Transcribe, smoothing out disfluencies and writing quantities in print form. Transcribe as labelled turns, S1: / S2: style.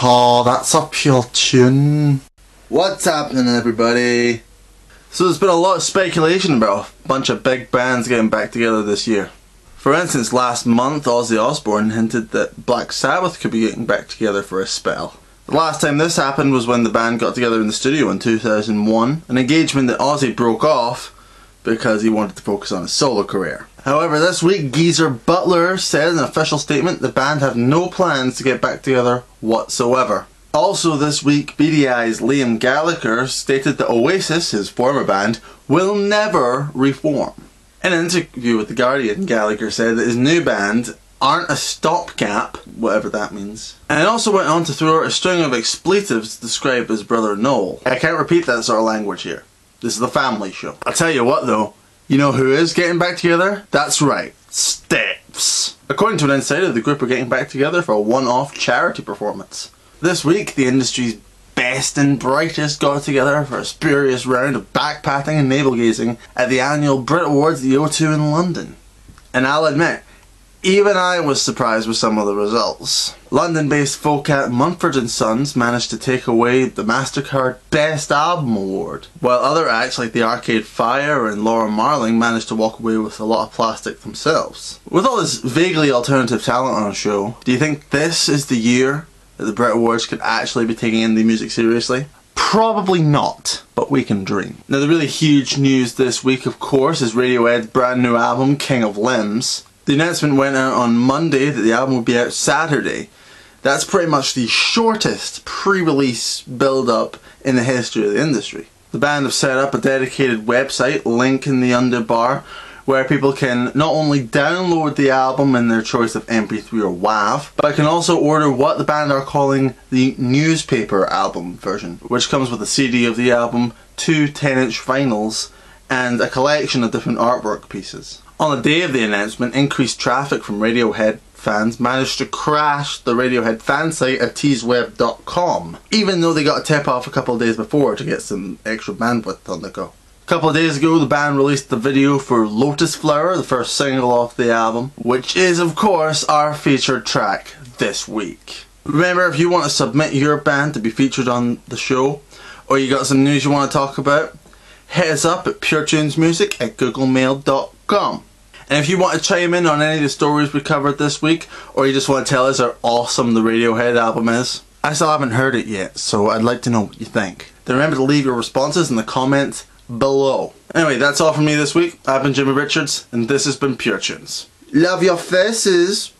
S1: Oh, that's a pure tune. What's happening, everybody? So there's been a lot of speculation about a bunch of big bands getting back together this year. For instance, last month Ozzy Osbourne hinted that Black Sabbath could be getting back together for a spell. The last time this happened was when the band got together in the studio in 2001, an engagement that Ozzy broke off because he wanted to focus on his solo career. However, this week Geezer Butler said in an official statement the band have no plans to get back together whatsoever. Also this week, Beady Eyes' Liam Gallagher stated that Oasis, his former band, will never reform. In an interview with The Guardian, Gallagher said that his new band aren't a stopgap, whatever that means. And it also went on to throw out a string of expletives to describe his brother Noel. I can't repeat that sort of language here. This is the family show. I'll tell you what though, you know who is getting back together? That's right, Steps. According to an insider, the group are getting back together for a one-off charity performance. This week, the industry's best and brightest got together for a spurious round of back-patting and navel-gazing at the annual Brit Awards at the O2 in London. And I'll admit, even I was surprised with some of the results. London-based folk act Mumford & Sons managed to take away the MasterCard Best Album Award, while other acts like the Arcade Fire and Laura Marling managed to walk away with a lot of plastic themselves. With all this vaguely alternative talent on a show, do you think this is the year that the Brit Awards could actually be taking indie music seriously? Probably not, but we can dream. Now the really huge news this week, of course, is Radiohead's brand new album, King of Limbs. The announcement went out on Monday that the album would be out Saturday. That's pretty much the shortest pre-release build-up in the history of the industry. The band have set up a dedicated website, link in the underbar, where people can not only download the album in their choice of MP3 or WAV, but can also order what the band are calling the newspaper album version, which comes with a CD of the album, 2 10-inch vinyls, and a collection of different artwork pieces. On the day of the announcement, increased traffic from Radiohead fans managed to crash the Radiohead fan site at teesweb.com, even though they got a tip off a couple of days before to get some extra bandwidth on the go. A couple of days ago, the band released the video for Lotus Flower, the first single off the album, which is of course our featured track this week. Remember, if you want to submit your band to be featured on the show, or you got some news you want to talk about, hit us up at puretunesmusic@googlemail.com. And if you want to chime in on any of the stories we covered this week, or you just want to tell us how awesome the Radiohead album is, I still haven't heard it yet, so I'd like to know what you think. Then remember to leave your responses in the comments below. Anyway, that's all from me this week. I've been Jimmy Richards, and this has been Pure Tunes. Love your faces!